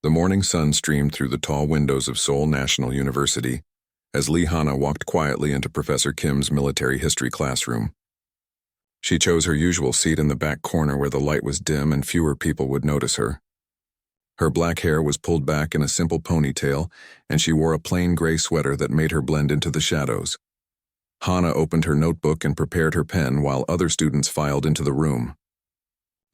The morning sun streamed through the tall windows of Seoul National University as Lee Hana walked quietly into Professor Kim's military history classroom. She chose her usual seat in the back corner where the light was dim and fewer people would notice her. Her black hair was pulled back in a simple ponytail, and she wore a plain gray sweater that made her blend into the shadows. Hana opened her notebook and prepared her pen while other students filed into the room.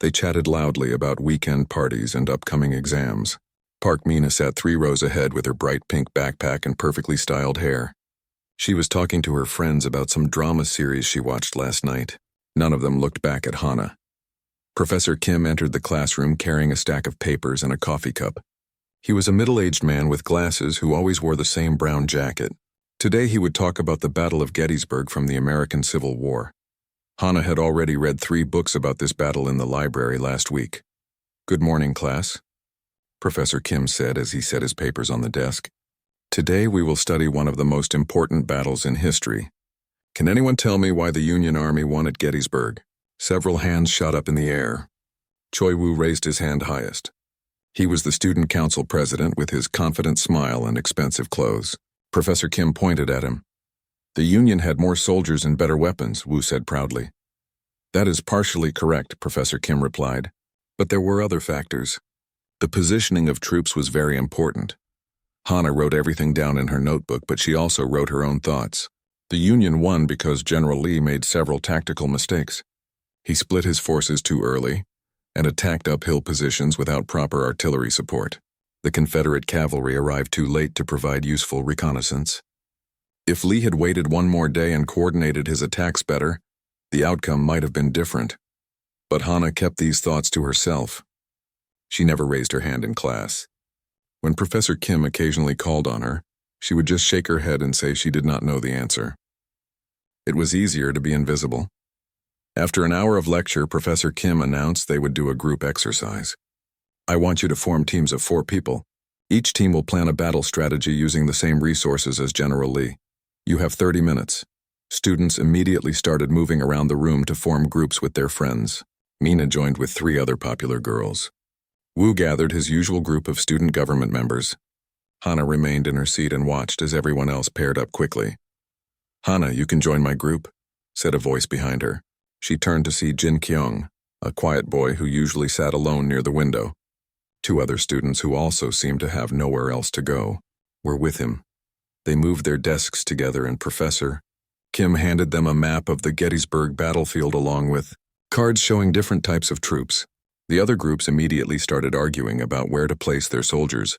They chatted loudly about weekend parties and upcoming exams. Park Mina sat 3 rows ahead with her bright pink backpack and perfectly styled hair. She was talking to her friends about some drama series she watched last night. None of them looked back at Hana. Professor Kim entered the classroom carrying a stack of papers and a coffee cup. He was a middle-aged man with glasses who always wore the same brown jacket. Today he would talk about the Battle of Gettysburg from the American Civil War. Hana had already read 3 books about this battle in the library last week. "Good morning, class," Professor Kim said as he set his papers on the desk. "Today we will study one of the most important battles in history. Can anyone tell me why the Union Army won at Gettysburg?" Several hands shot up in the air. Choi Woo raised his hand highest. He was the student council president with his confident smile and expensive clothes. Professor Kim pointed at him. "The Union had more soldiers and better weapons," Woo said proudly. "That is partially correct," Professor Kim replied. "But there were other factors. The positioning of troops was very important." Hana wrote everything down in her notebook, but she also wrote her own thoughts. The Union won because General Lee made several tactical mistakes. He split his forces too early and attacked uphill positions without proper artillery support. The Confederate cavalry arrived too late to provide useful reconnaissance. If Lee had waited one more day and coordinated his attacks better, the outcome might have been different. But Hana kept these thoughts to herself. She never raised her hand in class. When Professor Kim occasionally called on her, she would just shake her head and say she did not know the answer. It was easier to be invisible. After an hour of lecture, Professor Kim announced they would do a group exercise. "I want you to form teams of 4 people. Each team will plan a battle strategy using the same resources as General Lee. You have 30 minutes. Students immediately started moving around the room to form groups with their friends. Mina joined with 3 other popular girls. Woo gathered his usual group of student government members. Hana remained in her seat and watched as everyone else paired up quickly. "Hana, you can join my group," said a voice behind her. She turned to see Jin Kyung, a quiet boy who usually sat alone near the window. 2 other students who also seemed to have nowhere else to go were with him. They moved their desks together and Professor Kim handed them a map of the Gettysburg battlefield along with cards showing different types of troops. The other groups immediately started arguing about where to place their soldiers.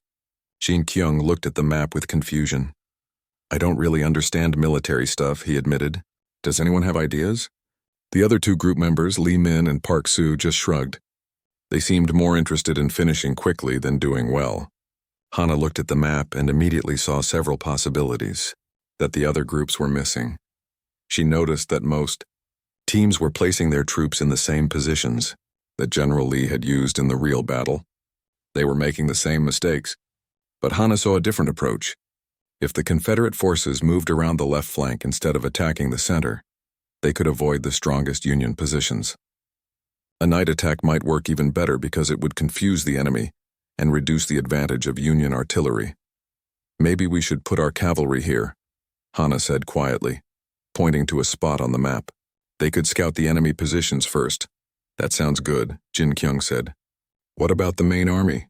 Jin Kyung looked at the map with confusion. "I don't really understand military stuff," he admitted. "Does anyone have ideas?" The other 2 group members, Lee Min and Park Soo, just shrugged. They seemed more interested in finishing quickly than doing well. Hana looked at the map and immediately saw several possibilities that the other groups were missing. She noticed that most teams were placing their troops in the same positions that General Lee had used in the real battle. They were making the same mistakes, but Hana saw a different approach. If the Confederate forces moved around the left flank instead of attacking the center, they could avoid the strongest Union positions. A night attack might work even better because it would confuse the enemy and reduce the advantage of Union artillery. "Maybe we should put our cavalry here," Hana said quietly, pointing to a spot on the map. "They could scout the enemy positions first." "That sounds good," Jin Kyung said. "What about the main army?"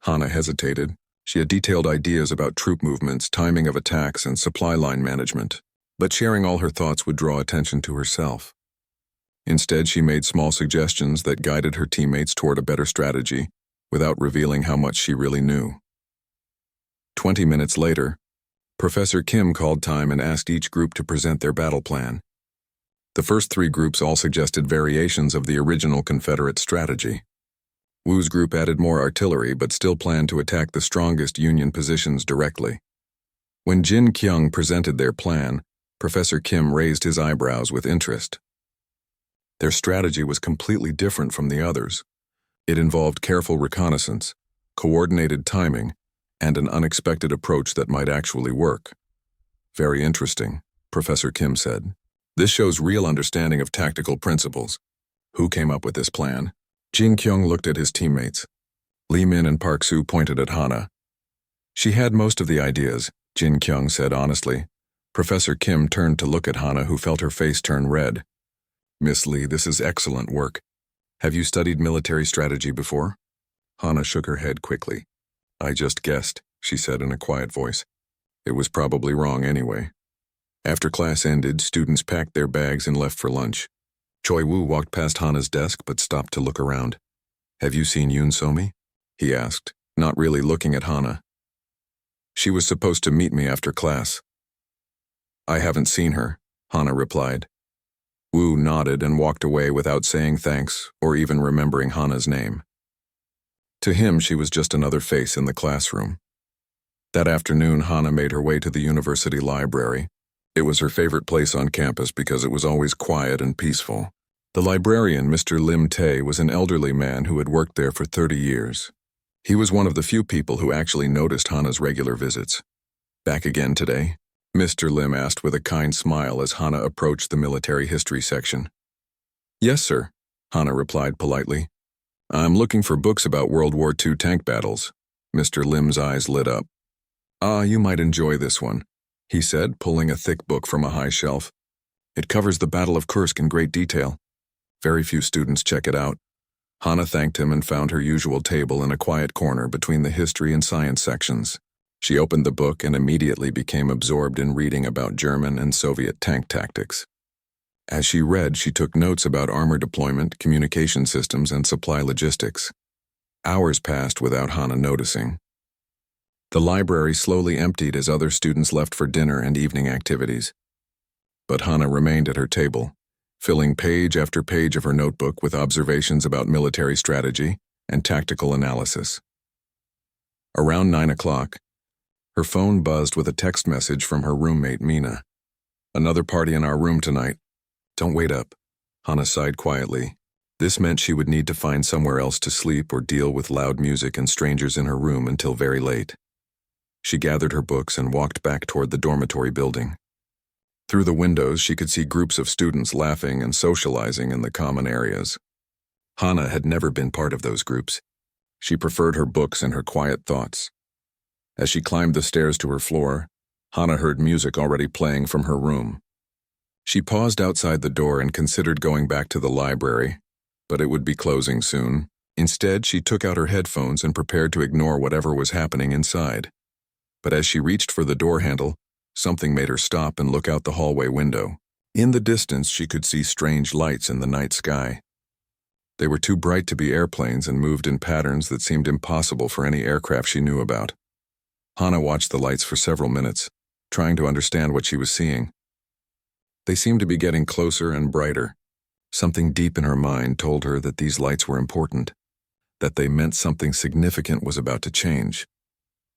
Hana hesitated. She had detailed ideas about troop movements, timing of attacks, and supply line management, but sharing all her thoughts would draw attention to herself. Instead, she made small suggestions that guided her teammates toward a better strategy without revealing how much she really knew. 20 minutes later, Professor Kim called time and asked each group to present their battle plan. The first 3 groups all suggested variations of the original Confederate strategy. Woo's group added more artillery but still planned to attack the strongest Union positions directly. When Jin Kyung presented their plan, Professor Kim raised his eyebrows with interest. Their strategy was completely different from the others. It involved careful reconnaissance, coordinated timing, and an unexpected approach that might actually work. "Very interesting," Professor Kim said. "This shows real understanding of tactical principles. Who came up with this plan?" Jin Kyung looked at his teammates. Lee Min and Park Soo pointed at Hana. She had most of the ideas, Jin Kyung said honestly. Professor Kim turned to look at Hana, who felt her face turn red. Miss Lee, this is excellent work. Have you studied military strategy before? Hana shook her head quickly. I just guessed, she said in a quiet voice. It was probably wrong anyway. After class ended, students packed their bags and left for lunch. Choi Woo walked past Hana's desk but stopped to look around. Have you seen Yoon Somi? He asked, not really looking at Hana. She was supposed to meet me after class. I haven't seen her, Hana replied. Woo nodded and walked away without saying thanks or even remembering Hana's name. To him, she was just another face in the classroom. That afternoon, Hana made her way to the university library. It was her favorite place on campus because it was always quiet and peaceful. The librarian, Mr. Lim Tae, was an elderly man who had worked there for 30 years. He was one of the few people who actually noticed Hana's regular visits. Back again today? Mr. Lim asked with a kind smile as Hana approached the military history section. Yes, sir, Hana replied politely. I'm looking for books about World War II tank battles. Mr. Lim's eyes lit up. Ah, you might enjoy this one, he said, pulling a thick book from a high shelf. It covers the Battle of Kursk in great detail. Very few students check it out. Hana thanked him and found her usual table in a quiet corner between the history and science sections. She opened the book and immediately became absorbed in reading about German and Soviet tank tactics. As she read, she took notes about armor deployment, communication systems, and supply logistics. Hours passed without Hana noticing. The library slowly emptied as other students left for dinner and evening activities. But Hana remained at her table, filling page after page of her notebook with observations about military strategy and tactical analysis. Around 9 o'clock, her phone buzzed with a text message from her roommate, Mina. Another party in our room tonight. Don't wait up, Hana sighed quietly. This meant she would need to find somewhere else to sleep or deal with loud music and strangers in her room until very late. She gathered her books and walked back toward the dormitory building. Through the windows, she could see groups of students laughing and socializing in the common areas. Hana had never been part of those groups. She preferred her books and her quiet thoughts. As she climbed the stairs to her floor, Hana heard music already playing from her room. She paused outside the door and considered going back to the library, but it would be closing soon. Instead, she took out her headphones and prepared to ignore whatever was happening inside. But as she reached for the door handle, something made her stop and look out the hallway window. In the distance, she could see strange lights in the night sky. They were too bright to be airplanes and moved in patterns that seemed impossible for any aircraft she knew about. Hana watched the lights for several minutes, trying to understand what she was seeing. They seemed to be getting closer and brighter. Something deep in her mind told her that these lights were important, that they meant something significant was about to change.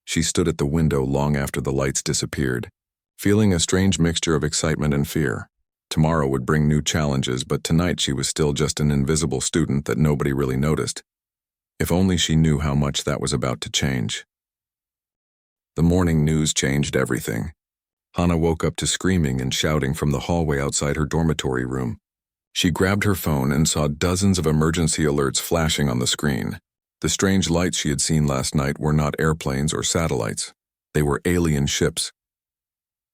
She stood at the window long after the lights disappeared, feeling a strange mixture of excitement and fear. Tomorrow would bring new challenges, but tonight she was still just an invisible student that nobody really noticed. If only she knew how much that was about to change. The morning news changed everything. Hana woke up to screaming and shouting from the hallway outside her dormitory room. She grabbed her phone and saw dozens of emergency alerts flashing on the screen. The strange lights she had seen last night were not airplanes or satellites. They were alien ships.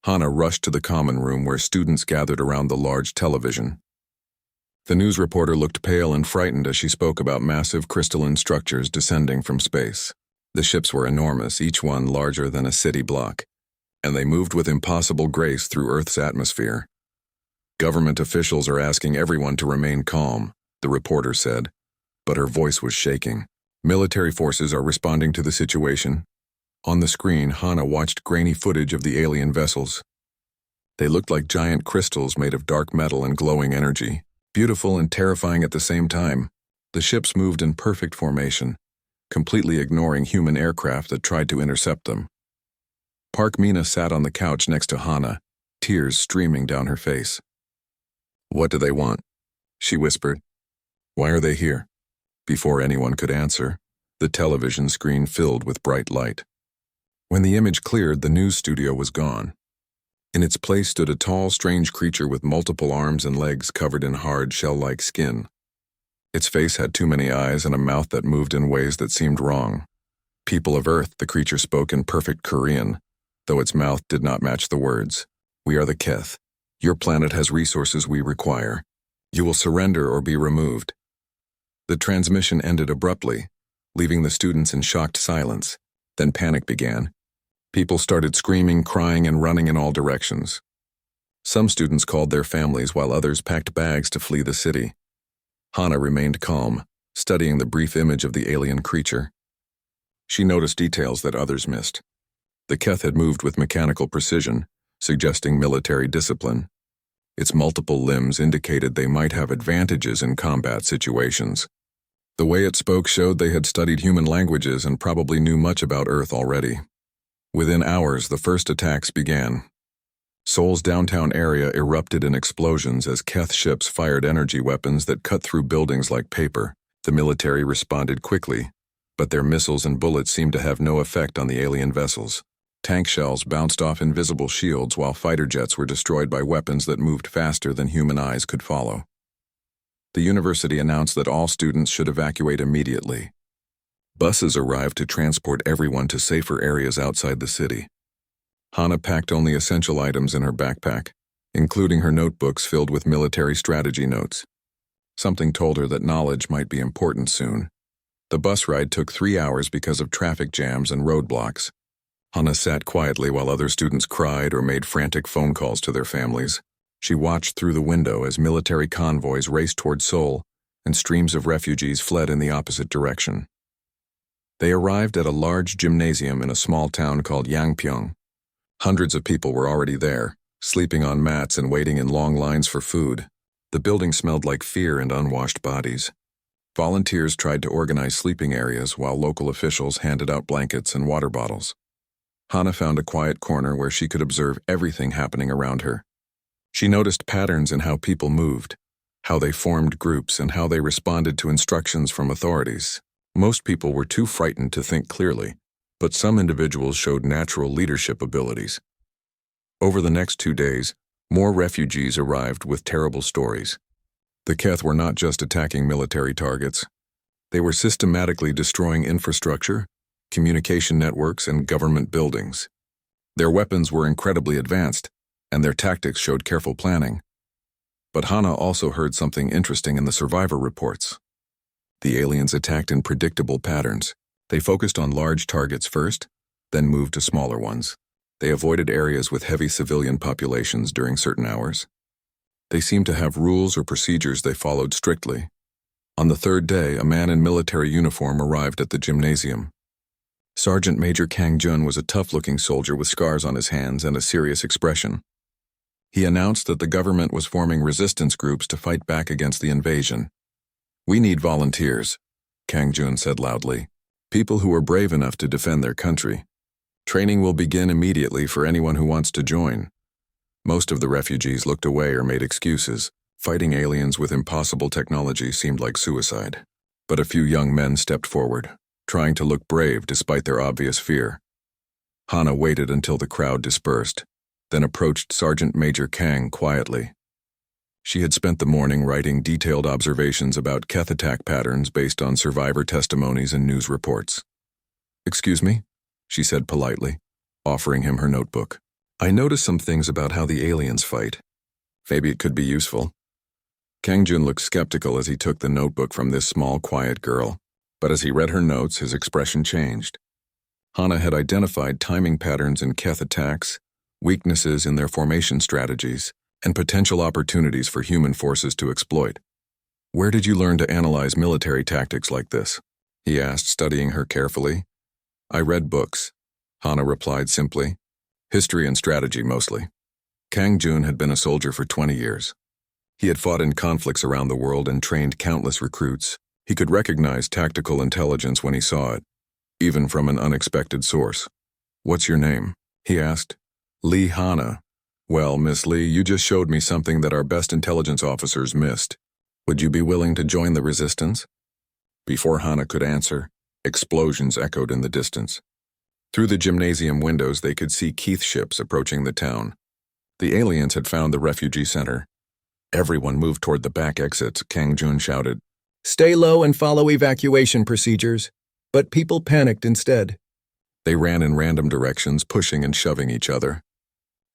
Hana rushed to the common room where students gathered around the large television. The news reporter looked pale and frightened as she spoke about massive crystalline structures descending from space. The ships were enormous, each one larger than a city block, and they moved with impossible grace through Earth's atmosphere. Government officials are asking everyone to remain calm, the reporter said, but her voice was shaking. Military forces are responding to the situation. On the screen, Hana watched grainy footage of the alien vessels. They looked like giant crystals made of dark metal and glowing energy, beautiful and terrifying at the same time. The ships moved in perfect formation, completely ignoring human aircraft that tried to intercept them. Park Mina sat on the couch next to Hana, tears streaming down her face. What do they want? She whispered. Why are they here? Before anyone could answer, the television screen filled with bright light. When the image cleared, the news studio was gone. In its place stood a tall, strange creature with multiple arms and legs covered in hard, shell-like skin. Its face had too many eyes and a mouth that moved in ways that seemed wrong. "People of Earth," the creature spoke in perfect Korean, though its mouth did not match the words. "We are the Keth. Your planet has resources we require. You will surrender or be removed." The transmission ended abruptly, leaving the students in shocked silence. Then panic began. People started screaming, crying, and running in all directions. Some students called their families while others packed bags to flee the city. Hana remained calm, studying the brief image of the alien creature. She noticed details that others missed. The Keth had moved with mechanical precision, suggesting military discipline. Its multiple limbs indicated they might have advantages in combat situations. The way it spoke showed they had studied human languages and probably knew much about Earth already. Within hours, the first attacks began. Seoul's downtown area erupted in explosions as Keth ships fired energy weapons that cut through buildings like paper. The military responded quickly, but their missiles and bullets seemed to have no effect on the alien vessels. Tank shells bounced off invisible shields while fighter jets were destroyed by weapons that moved faster than human eyes could follow. The university announced that all students should evacuate immediately. Buses arrived to transport everyone to safer areas outside the city. Hana packed only essential items in her backpack, including her notebooks filled with military strategy notes. Something told her that knowledge might be important soon. The bus ride took 3 hours because of traffic jams and roadblocks. Hana sat quietly while other students cried or made frantic phone calls to their families. She watched through the window as military convoys raced toward Seoul and streams of refugees fled in the opposite direction. They arrived at a large gymnasium in a small town called Yangpyeong. Hundreds of people were already there, sleeping on mats and waiting in long lines for food. The building smelled like fear and unwashed bodies. Volunteers tried to organize sleeping areas while local officials handed out blankets and water bottles. Hana found a quiet corner where she could observe everything happening around her. She noticed patterns in how people moved, how they formed groups, and how they responded to instructions from authorities. Most people were too frightened to think clearly, but some individuals showed natural leadership abilities. Over the next 2 days, more refugees arrived with terrible stories. The Keth were not just attacking military targets. They were systematically destroying infrastructure, communication networks, and government buildings. Their weapons were incredibly advanced, and their tactics showed careful planning. But Hana also heard something interesting in the survivor reports. The aliens attacked in predictable patterns. They focused on large targets first, then moved to smaller ones. They avoided areas with heavy civilian populations during certain hours. They seemed to have rules or procedures they followed strictly. On the 3rd day, a man in military uniform arrived at the gymnasium. Sergeant Major Kang Jun was a tough-looking soldier with scars on his hands and a serious expression. He announced that the government was forming resistance groups to fight back against the invasion. "We need volunteers," Kang Jun said loudly. "People who are brave enough to defend their country. Training will begin immediately for anyone who wants to join." Most of the refugees looked away or made excuses. Fighting aliens with impossible technology seemed like suicide. But a few young men stepped forward, trying to look brave despite their obvious fear. Hana waited until the crowd dispersed, then approached Sergeant Major Kang quietly. She had spent the morning writing detailed observations about Keth attack patterns based on survivor testimonies and news reports. "Excuse me," she said politely, offering him her notebook. "I noticed some things about how the aliens fight. Maybe it could be useful." Kang Jun looked skeptical as he took the notebook from this small, quiet girl, but as he read her notes, his expression changed. Hana had identified timing patterns in Keth attacks, weaknesses in their formation strategies, and potential opportunities for human forces to exploit. "Where did you learn to analyze military tactics like this?" he asked, studying her carefully. "I read books," Hana replied simply. "History and strategy mostly." Kang Jun had been a soldier for 20 years. He had fought in conflicts around the world and trained countless recruits. He could recognize tactical intelligence when he saw it, even from an unexpected source. "What's your name?" he asked. "Lee Hana." "Well, Miss Lee, you just showed me something that our best intelligence officers missed. Would you be willing to join the resistance?" Before Hana could answer, explosions echoed in the distance. Through the gymnasium windows, they could see Keith ships approaching the town. The aliens had found the refugee center. "Everyone moved toward the back exits," Kang Jun shouted. Stay low and follow evacuation procedures. But people panicked instead. They ran in random directions, pushing and shoving each other.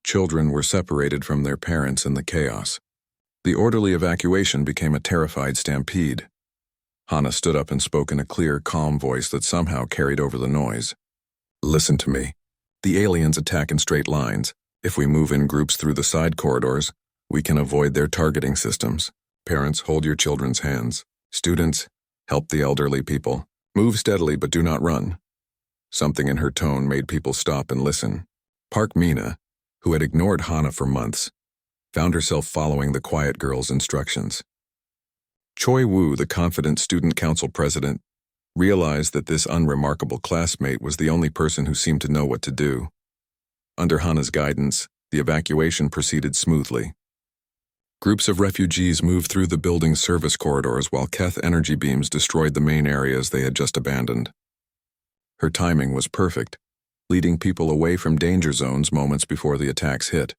Children were separated from their parents in the chaos. The orderly evacuation became a terrified stampede. Hana stood up and spoke in a clear, calm voice that somehow carried over the noise. Listen to me. The aliens attack in straight lines. If we move in groups through the side corridors, we can avoid their targeting systems. Parents, hold your children's hands. Students, help the elderly people. Move steadily but do not run. Something in her tone made people stop and listen. Park Mina, who had ignored Hana for months, found herself following the quiet girl's instructions. Choi Woo, the confident student council president, realized that this unremarkable classmate was the only person who seemed to know what to do. Under Hana's guidance, the evacuation proceeded smoothly. Groups of refugees moved through the building's service corridors while Keth energy beams destroyed the main areas they had just abandoned. Her timing was perfect, leading people away from danger zones moments before the attacks hit.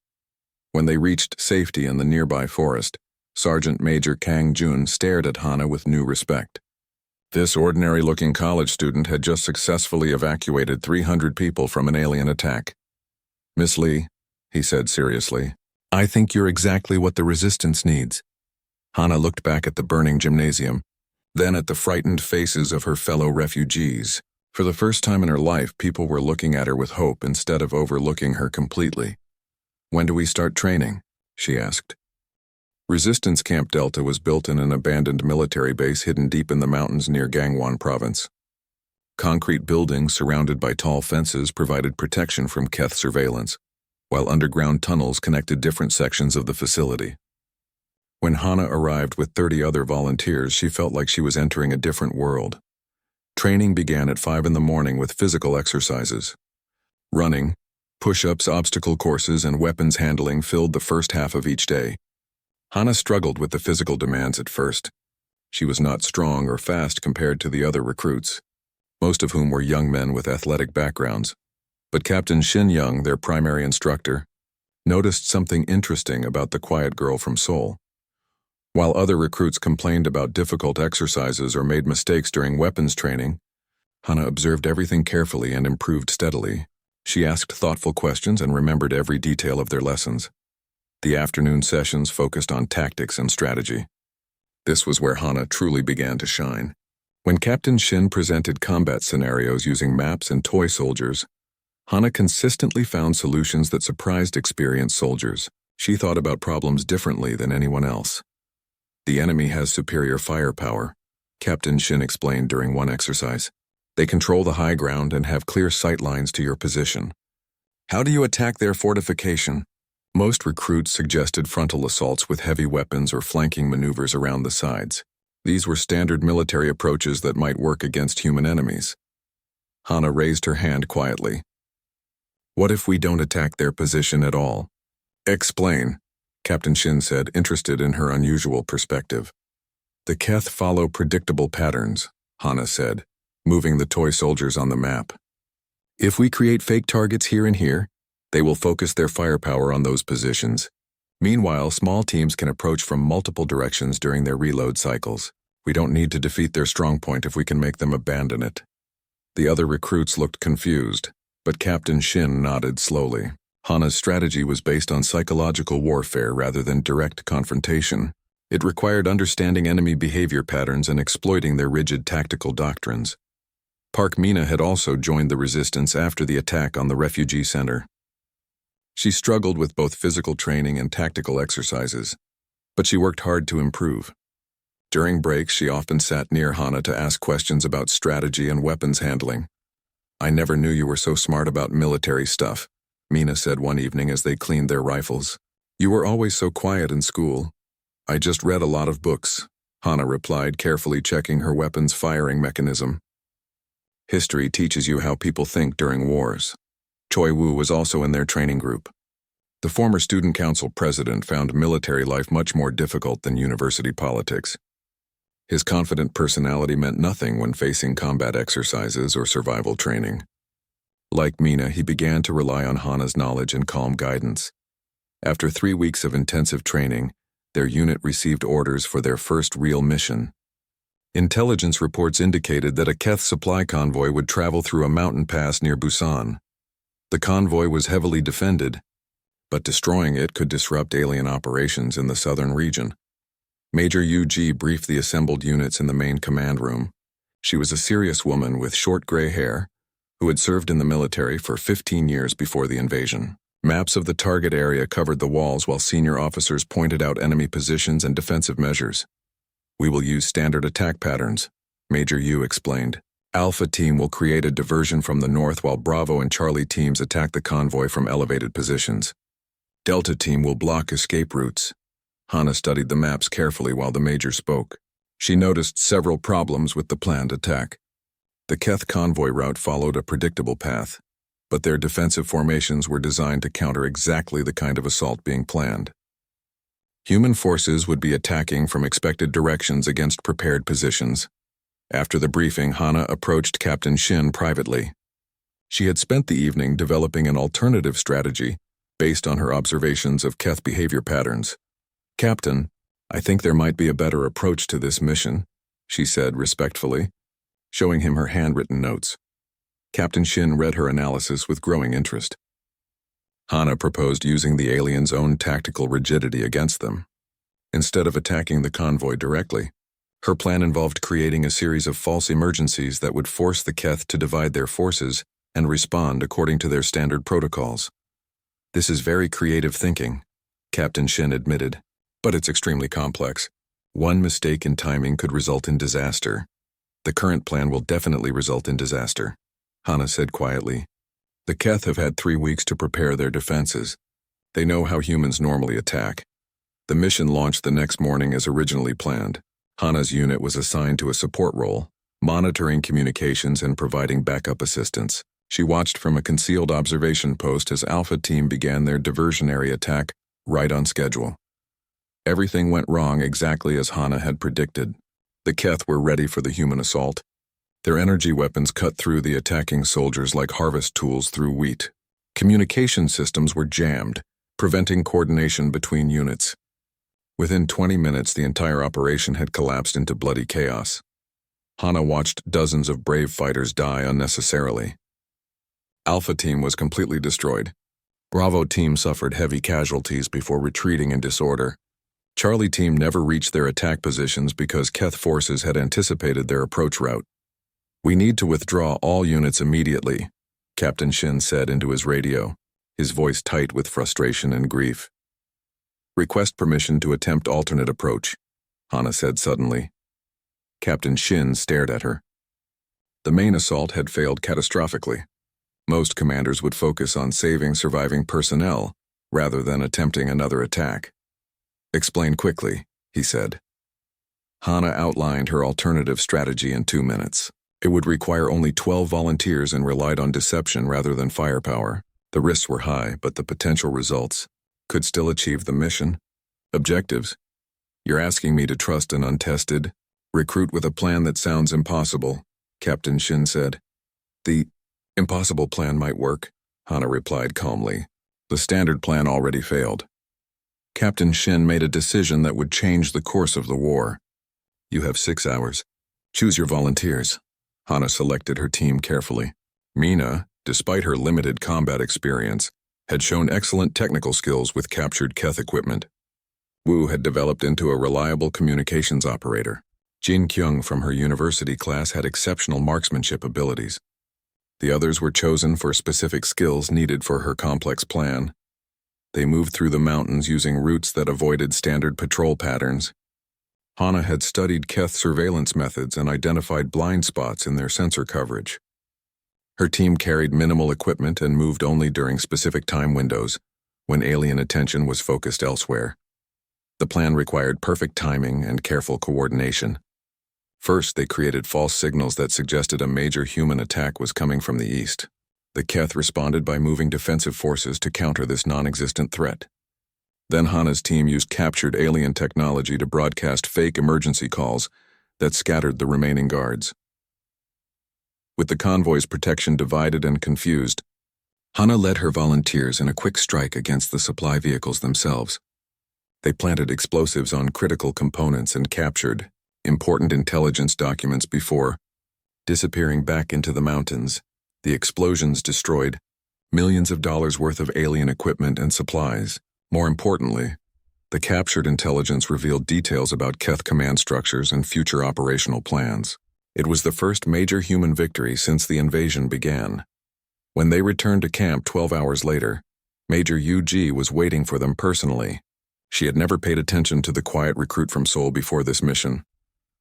When they reached safety in the nearby forest, Sergeant Major Kang Jun stared at Hana with new respect. This ordinary-looking college student had just successfully evacuated 300 people from an alien attack. "Miss Lee," he said seriously, "I think you're exactly what the resistance needs." Hana looked back at the burning gymnasium, then at the frightened faces of her fellow refugees. For the first time in her life, people were looking at her with hope instead of overlooking her completely. "When do we start training?" she asked. Resistance Camp Delta was built in an abandoned military base hidden deep in the mountains near Gangwon Province. Concrete buildings surrounded by tall fences provided protection from Keth surveillance, while underground tunnels connected different sections of the facility. When Hana arrived with 30 other volunteers, she felt like she was entering a different world. Training began at 5 in the morning with physical exercises. Running, push-ups, obstacle courses, and weapons handling filled the first half of each day. Hana struggled with the physical demands at first. She was not strong or fast compared to the other recruits, most of whom were young men with athletic backgrounds. But Captain Shin Young, their primary instructor, noticed something interesting about the quiet girl from Seoul. While other recruits complained about difficult exercises or made mistakes during weapons training, Hana observed everything carefully and improved steadily. She asked thoughtful questions and remembered every detail of their lessons. The afternoon sessions focused on tactics and strategy. This was where Hana truly began to shine. When Captain Shin presented combat scenarios using maps and toy soldiers, Hana consistently found solutions that surprised experienced soldiers. She thought about problems differently than anyone else. "The enemy has superior firepower," Captain Shin explained during one exercise. "They control the high ground and have clear sight lines to your position. How do you attack their fortification?" Most recruits suggested frontal assaults with heavy weapons or flanking maneuvers around the sides. These were standard military approaches that might work against human enemies. Hana raised her hand quietly. "What if we don't attack their position at all?" "Explain," Captain Shin said, interested in her unusual perspective. "The Keth follow predictable patterns," Hana said, moving the toy soldiers on the map. "If we create fake targets here and here, they will focus their firepower on those positions. Meanwhile, small teams can approach from multiple directions during their reload cycles. We don't need to defeat their strong point if we can make them abandon it." The other recruits looked confused, but Captain Shin nodded slowly. Hana's strategy was based on psychological warfare rather than direct confrontation. It required understanding enemy behavior patterns and exploiting their rigid tactical doctrines. Park Mina had also joined the resistance after the attack on the refugee center. She struggled with both physical training and tactical exercises, but she worked hard to improve. During breaks, she often sat near Hana to ask questions about strategy and weapons handling. "I never knew you were so smart about military stuff," Mina said one evening as they cleaned their rifles. "You were always so quiet in school." "I just read a lot of books," Hana replied, carefully checking her weapon's firing mechanism. "History teaches you how people think during wars." Choi Woo was also in their training group. The former student council president found military life much more difficult than university politics. His confident personality meant nothing when facing combat exercises or survival training. Like Mina, he began to rely on Hana's knowledge and calm guidance. After 3 weeks of intensive training, their unit received orders for their first real mission. Intelligence reports indicated that a Keth supply convoy would travel through a mountain pass near Busan. The convoy was heavily defended, but destroying it could disrupt alien operations in the southern region. Major Yu-Ji briefed the assembled units in the main command room. She was a serious woman with short gray hair, who had served in the military for 15 years before the invasion. Maps of the target area covered the walls while senior officers pointed out enemy positions and defensive measures. "We will use standard attack patterns," Major Yu explained. "Alpha Team will create a diversion from the north while Bravo and Charlie teams attack the convoy from elevated positions. Delta Team will block escape routes." Hana studied the maps carefully while the Major spoke. She noticed several problems with the planned attack. The Keth convoy route followed a predictable path, but their defensive formations were designed to counter exactly the kind of assault being planned. Human forces would be attacking from expected directions against prepared positions. After the briefing, Hana approached Captain Shin privately. She had spent the evening developing an alternative strategy based on her observations of Keth behavior patterns. "Captain, I think there might be a better approach to this mission," she said respectfully, showing him her handwritten notes. Captain Shin read her analysis with growing interest. Hana proposed using the aliens' own tactical rigidity against them. Instead of attacking the convoy directly, her plan involved creating a series of false emergencies that would force the Keth to divide their forces and respond according to their standard protocols. "This is very creative thinking," Captain Shin admitted, "but it's extremely complex. One mistake in timing could result in disaster. The current plan will definitely result in disaster," Hana said quietly. "The Keth have had 3 weeks to prepare their defenses. They know how humans normally attack. The mission launched the next morning as originally planned. Hana's unit was assigned to a support role, monitoring communications and providing backup assistance. She watched from a concealed observation post as Alpha Team began their diversionary attack right on schedule. Everything went wrong exactly as Hana had predicted. The Keth were ready for the human assault. Their energy weapons cut through the attacking soldiers like harvest tools through wheat. Communication systems were jammed, preventing coordination between units. Within 20 minutes, the entire operation had collapsed into bloody chaos. Hana watched dozens of brave fighters die unnecessarily. Alpha Team was completely destroyed. Bravo Team suffered heavy casualties before retreating in disorder. Charlie Team never reached their attack positions because Keth forces had anticipated their approach route. "We need to withdraw all units immediately," Captain Shin said into his radio, his voice tight with frustration and grief. "Request permission to attempt alternate approach," Hana said suddenly. Captain Shin stared at her. The main assault had failed catastrophically. Most commanders would focus on saving surviving personnel rather than attempting another attack. "Explain quickly," he said. Hana outlined her alternative strategy in 2 minutes. It would require only 12 volunteers and relied on deception rather than firepower. The risks were high, but the potential results could still achieve the mission. "Objectives? You're asking me to trust an untested recruit with a plan that sounds impossible," Captain Shin said. "The impossible plan might work," Hana replied calmly. "The standard plan already failed." Captain Shin made a decision that would change the course of the war. "You have 6 hours. Choose your volunteers." Hana selected her team carefully. Mina, despite her limited combat experience, had shown excellent technical skills with captured Keth equipment. Wu had developed into a reliable communications operator. Jin Kyung from her university class had exceptional marksmanship abilities. The others were chosen for specific skills needed for her complex plan. They moved through the mountains using routes that avoided standard patrol patterns. Hana had studied Keth surveillance methods and identified blind spots in their sensor coverage. Her team carried minimal equipment and moved only during specific time windows, when alien attention was focused elsewhere. The plan required perfect timing and careful coordination. First, they created false signals that suggested a major human attack was coming from the east. The Keth responded by moving defensive forces to counter this non-existent threat. Then Hana's team used captured alien technology to broadcast fake emergency calls that scattered the remaining guards. With the convoy's protection divided and confused, Hana led her volunteers in a quick strike against the supply vehicles themselves. They planted explosives on critical components and captured important intelligence documents before disappearing back into the mountains. The explosions destroyed millions of dollars worth of alien equipment and supplies. More importantly, the captured intelligence revealed details about Keth command structures and future operational plans. It was the first major human victory since the invasion began. When they returned to camp 12 hours later, Major Yu-Ji was waiting for them personally. She had never paid attention to the quiet recruit from Seoul before this mission.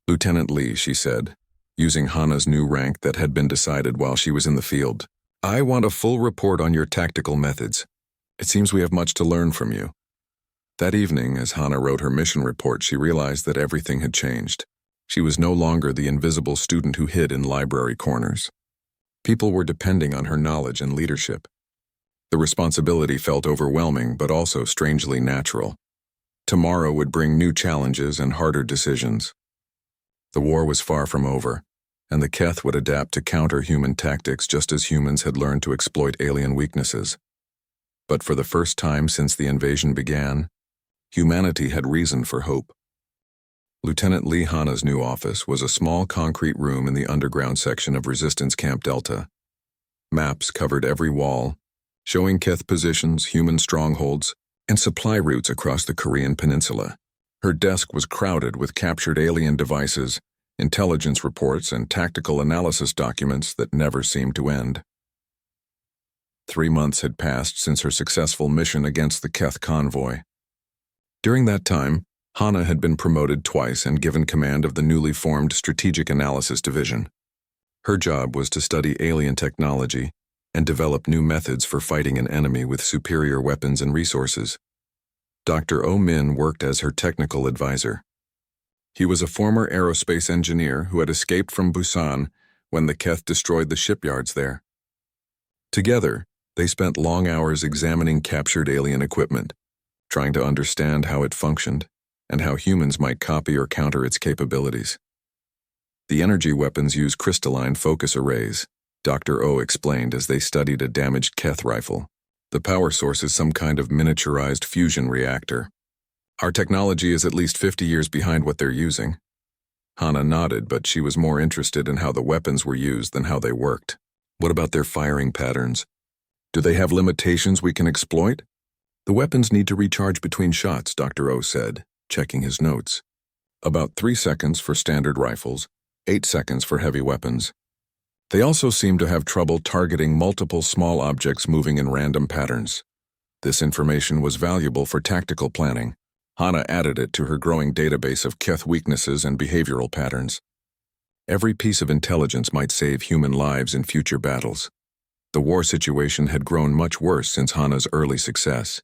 "Lieutenant Lee," she said, using Hana's new rank that had been decided while she was in the field. "I want a full report on your tactical methods. It seems we have much to learn from you." That evening, as Hana wrote her mission report, she realized that everything had changed. She was no longer the invisible student who hid in library corners. People were depending on her knowledge and leadership. The responsibility felt overwhelming, but also strangely natural. Tomorrow would bring new challenges and harder decisions. The war was far from over, and the Keth would adapt to counter human tactics just as humans had learned to exploit alien weaknesses. But for the first time since the invasion began, humanity had reason for hope. Lieutenant Lee Hana's new office was a small concrete room in the underground section of Resistance Camp Delta. Maps covered every wall, showing Keth positions, human strongholds, and supply routes across the Korean peninsula. Her desk was crowded with captured alien devices, intelligence reports, and tactical analysis documents that never seemed to end. 3 months had passed since her successful mission against the Keth convoy. During that time, Hana had been promoted twice and given command of the newly formed Strategic Analysis Division. Her job was to study alien technology and develop new methods for fighting an enemy with superior weapons and resources. Dr. Oh Min worked as her technical advisor. He was a former aerospace engineer who had escaped from Busan when the Keth destroyed the shipyards there. Together, they spent long hours examining captured alien equipment, trying to understand how it functioned and how humans might copy or counter its capabilities. The energy weapons use crystalline focus arrays, Dr. Oh explained as they studied a damaged Keth rifle. The power source is some kind of miniaturized fusion reactor. Our technology is at least 50 years behind what they're using. Hana nodded, but she was more interested in how the weapons were used than how they worked. What about their firing patterns? Do they have limitations we can exploit? The weapons need to recharge between shots, Dr. O said, checking his notes. About 3 seconds for standard rifles, 8 seconds for heavy weapons. They also seem to have trouble targeting multiple small objects moving in random patterns. This information was valuable for tactical planning. Hana added it to her growing database of Keth weaknesses and behavioral patterns. Every piece of intelligence might save human lives in future battles. The war situation had grown much worse since Hana's early success.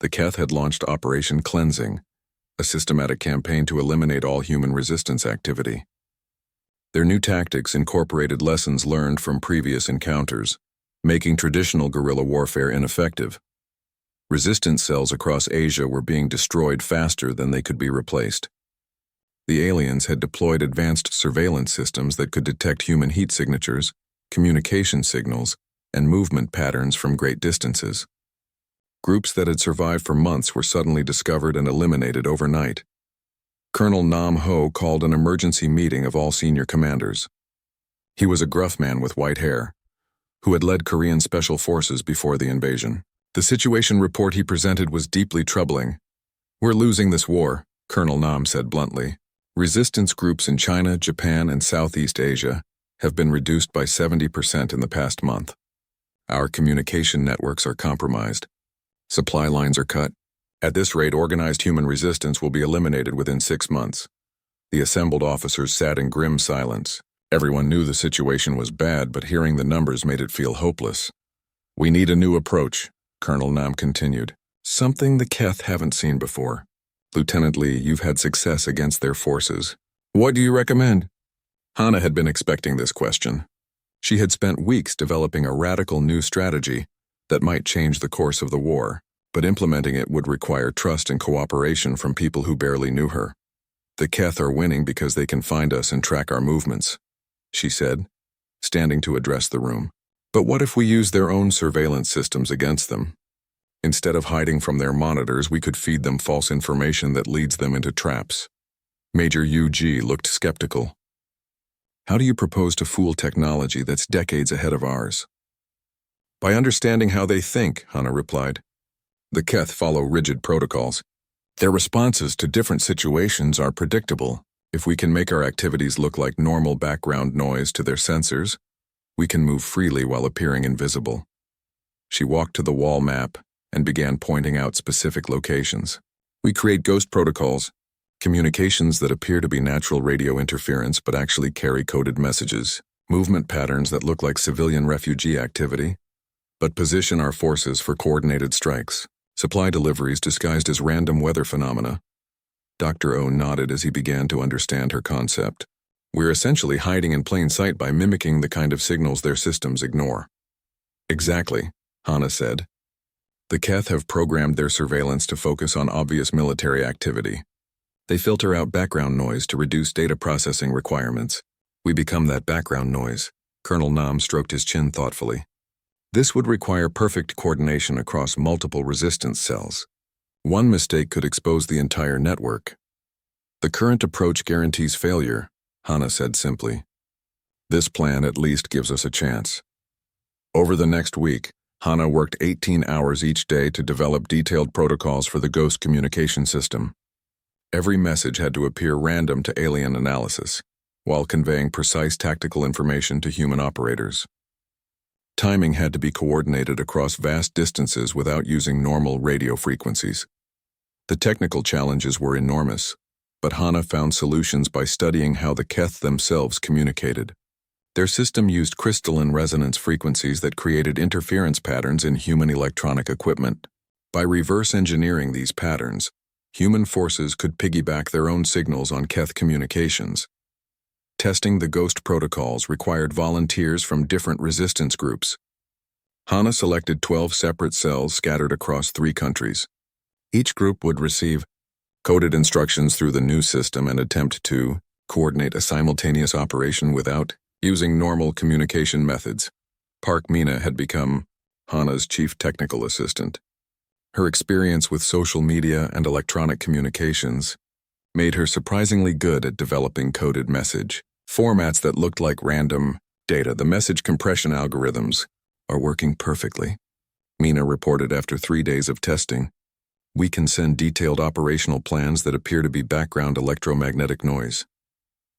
The Keth had launched Operation Cleansing, a systematic campaign to eliminate all human resistance activity. Their new tactics incorporated lessons learned from previous encounters, making traditional guerrilla warfare ineffective. Resistance cells across Asia were being destroyed faster than they could be replaced. The aliens had deployed advanced surveillance systems that could detect human heat signatures, communication signals, and movement patterns from great distances. Groups that had survived for months were suddenly discovered and eliminated overnight. Colonel Nam Ho called an emergency meeting of all senior commanders. He was a gruff man with white hair, who had led Korean special forces before the invasion. The situation report he presented was deeply troubling. "We're losing this war," Colonel Nam said bluntly. "Resistance groups in China, Japan, and Southeast Asia have been reduced by 70% in the past month. Our communication networks are compromised. Supply lines are cut. At this rate, organized human resistance will be eliminated within 6 months." The assembled officers sat in grim silence. Everyone knew the situation was bad, but hearing the numbers made it feel hopeless. "We need a new approach," Colonel Nam continued. "Something the Keth haven't seen before. Lieutenant Lee, you've had success against their forces. What do you recommend?" Hana had been expecting this question. She had spent weeks developing a radical new strategy that might change the course of the war, but implementing it would require trust and cooperation from people who barely knew her. "The Keth are winning because they can find us and track our movements," she said, standing to address the room. "But what if we use their own surveillance systems against them? Instead of hiding from their monitors, we could feed them false information that leads them into traps. Major UG looked skeptical. How do you propose to fool technology that's decades ahead of ours? By understanding how they think, Hana replied. The Keth follow rigid protocols. Their responses to different situations are predictable. If we can make our activities look like normal background noise to their sensors, we can move freely while appearing invisible. She walked to the wall map and began pointing out specific locations. We create ghost protocols, communications that appear to be natural radio interference but actually carry coded messages, movement patterns that look like civilian refugee activity, but position our forces for coordinated strikes, supply deliveries disguised as random weather phenomena. Dr. O nodded as he began to understand her concept. We're essentially hiding in plain sight by mimicking the kind of signals their systems ignore. Exactly, Hana said. The Keth have programmed their surveillance to focus on obvious military activity. They filter out background noise to reduce data processing requirements. We become that background noise. Colonel Nam stroked his chin thoughtfully. This would require perfect coordination across multiple resistance cells. One mistake could expose the entire network. The current approach guarantees failure, Hana said simply. This plan at least gives us a chance. Over the next week, Hana worked 18 hours each day to develop detailed protocols for the Ghost communication system. Every message had to appear random to alien analysis, while conveying precise tactical information to human operators. Timing had to be coordinated across vast distances without using normal radio frequencies. The technical challenges were enormous, but Hana found solutions by studying how the Keth themselves communicated. Their system used crystalline resonance frequencies that created interference patterns in human electronic equipment. By reverse engineering these patterns, human forces could piggyback their own signals on Keth communications. Testing the Ghost protocols required volunteers from different resistance groups. Hana selected 12 separate cells scattered across 3 countries. Each group would receive coded instructions through the new system and attempt to coordinate a simultaneous operation without using normal communication methods. Park Mina had become Hana's chief technical assistant. Her experience with social media and electronic communications made her surprisingly good at developing coded message formats that looked like random data. The message compression algorithms are working perfectly, Mina reported after 3 days of testing. We can send detailed operational plans that appear to be background electromagnetic noise.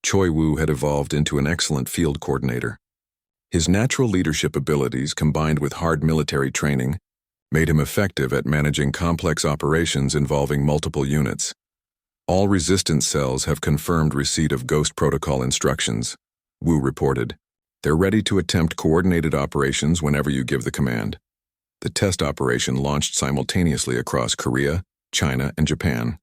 Choi Woo had evolved into an excellent field coordinator. His natural leadership abilities combined with hard military training made him effective at managing complex operations involving multiple units. All resistance cells have confirmed receipt of Ghost protocol instructions, Wu reported. They're ready to attempt coordinated operations whenever you give the command. The test operation launched simultaneously across Korea, China, and Japan.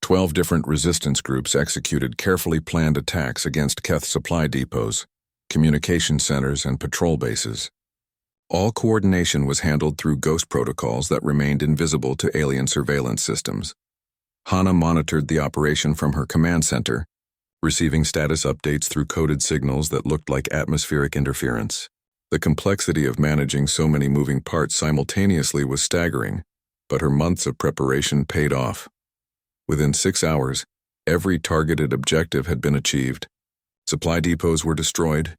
12 different resistance groups executed carefully planned attacks against Keth supply depots, communication centers, and patrol bases. All coordination was handled through Ghost protocols that remained invisible to alien surveillance systems. Hana monitored the operation from her command center, receiving status updates through coded signals that looked like atmospheric interference. The complexity of managing so many moving parts simultaneously was staggering, but her months of preparation paid off. Within 6 hours, every targeted objective had been achieved. Supply depots were destroyed,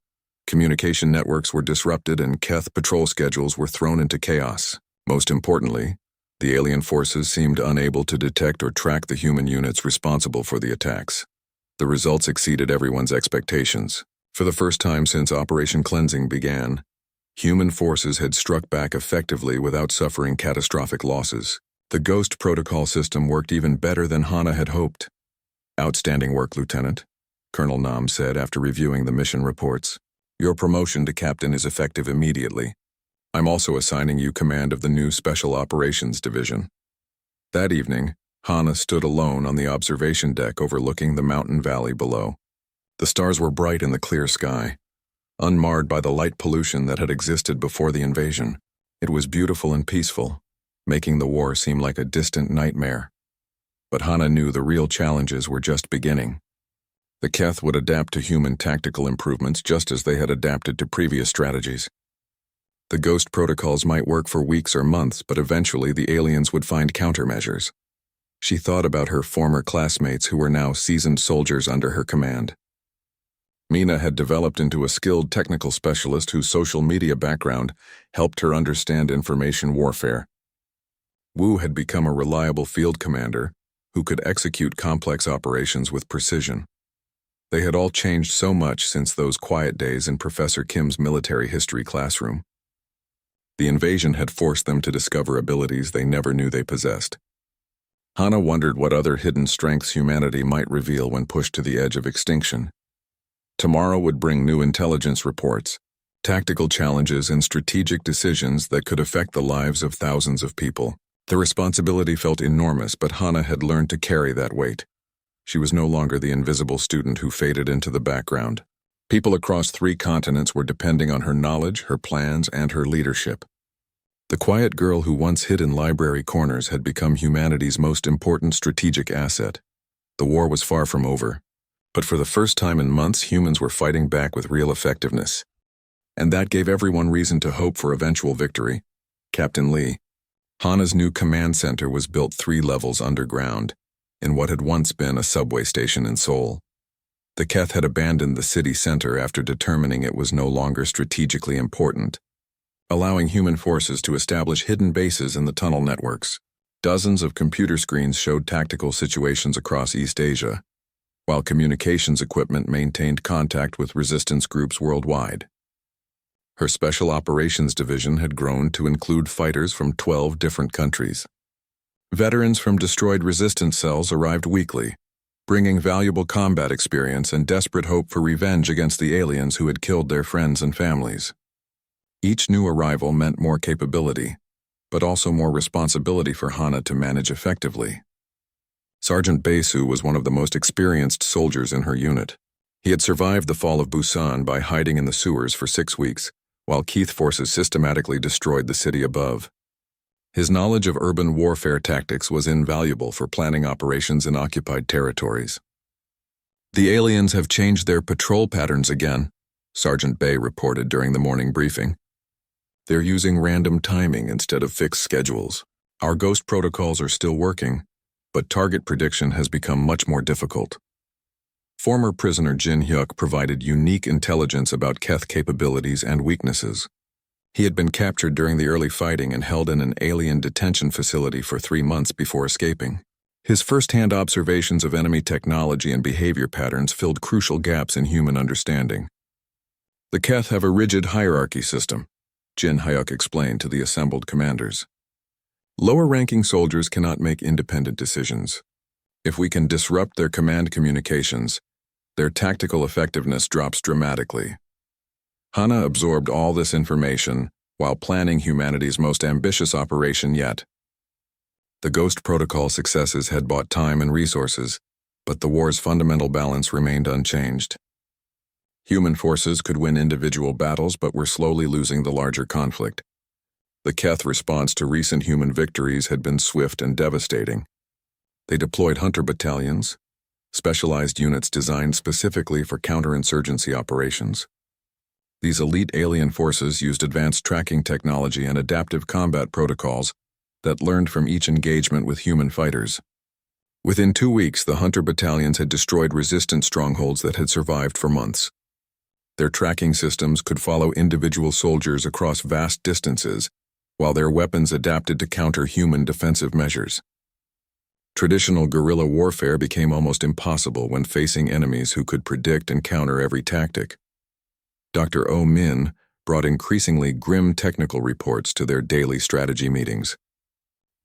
communication networks were disrupted, and Keth patrol schedules were thrown into chaos. Most importantly, the alien forces seemed unable to detect or track the human units responsible for the attacks. The results exceeded everyone's expectations. For the first time since Operation Cleansing began, human forces had struck back effectively without suffering catastrophic losses. The Ghost protocol system worked even better than Hana had hoped. Outstanding work, Lieutenant, Colonel Nam said after reviewing the mission reports. Your promotion to captain is effective immediately. I'm also assigning you command of the new Special Operations Division. That evening, Hana stood alone on the observation deck overlooking the mountain valley below. The stars were bright in the clear sky, unmarred by the light pollution that had existed before the invasion. It was beautiful and peaceful, making the war seem like a distant nightmare. But Hana knew the real challenges were just beginning. The Keth would adapt to human tactical improvements just as they had adapted to previous strategies. The Ghost protocols might work for weeks or months, but eventually the aliens would find countermeasures. She thought about her former classmates who were now seasoned soldiers under her command. Mina had developed into a skilled technical specialist whose social media background helped her understand information warfare. Wu had become a reliable field commander who could execute complex operations with precision. They had all changed so much since those quiet days in Professor Kim's military history classroom. The invasion had forced them to discover abilities they never knew they possessed. Hana wondered what other hidden strengths humanity might reveal when pushed to the edge of extinction. Tomorrow would bring new intelligence reports, tactical challenges, and strategic decisions that could affect the lives of thousands of people. The responsibility felt enormous, but Hana had learned to carry that weight. She was no longer the invisible student who faded into the background. People across 3 continents were depending on her knowledge, her plans, and her leadership. The quiet girl who once hid in library corners had become humanity's most important strategic asset. The war was far from over, but for the first time in months, humans were fighting back with real effectiveness. And that gave everyone reason to hope for eventual victory. Captain Lee. Hana's new command center was built 3 levels underground, in what had once been a subway station in Seoul. The Keth had abandoned the city center after determining it was no longer strategically important, allowing human forces to establish hidden bases in the tunnel networks. Dozens of computer screens showed tactical situations across East Asia, while communications equipment maintained contact with resistance groups worldwide. Her Special Operations Division had grown to include fighters from 12 different countries. Veterans from destroyed resistance cells arrived weekly, bringing valuable combat experience and desperate hope for revenge against the aliens who had killed their friends and families. Each new arrival meant more capability, but also more responsibility for Hana to manage effectively. Sergeant Baesu was one of the most experienced soldiers in her unit. He had survived the fall of Busan by hiding in the sewers for 6 weeks, while Keith forces systematically destroyed the city above. His knowledge of urban warfare tactics was invaluable for planning operations in occupied territories. "The aliens have changed their patrol patterns again," Sergeant Bae reported during the morning briefing. "They're using random timing instead of fixed schedules. Our ghost protocols are still working, but target prediction has become much more difficult." Former prisoner Jin Hyuk provided unique intelligence about Keth capabilities and weaknesses. He had been captured during the early fighting and held in an alien detention facility for 3 months before escaping. His first-hand observations of enemy technology and behavior patterns filled crucial gaps in human understanding. "The Keth have a rigid hierarchy system," Jin Hyuk explained to the assembled commanders. "Lower-ranking soldiers cannot make independent decisions. If we can disrupt their command communications, their tactical effectiveness drops dramatically." Hana absorbed all this information while planning humanity's most ambitious operation yet. The Ghost Protocol successes had bought time and resources, but the war's fundamental balance remained unchanged. Human forces could win individual battles but were slowly losing the larger conflict. The Keth response to recent human victories had been swift and devastating. They deployed hunter battalions, specialized units designed specifically for counterinsurgency operations. These elite alien forces used advanced tracking technology and adaptive combat protocols that learned from each engagement with human fighters. Within 2 weeks, the hunter battalions had destroyed resistant strongholds that had survived for months. Their tracking systems could follow individual soldiers across vast distances, while their weapons adapted to counter human defensive measures. Traditional guerrilla warfare became almost impossible when facing enemies who could predict and counter every tactic. Dr. Oh Min brought increasingly grim technical reports to their daily strategy meetings.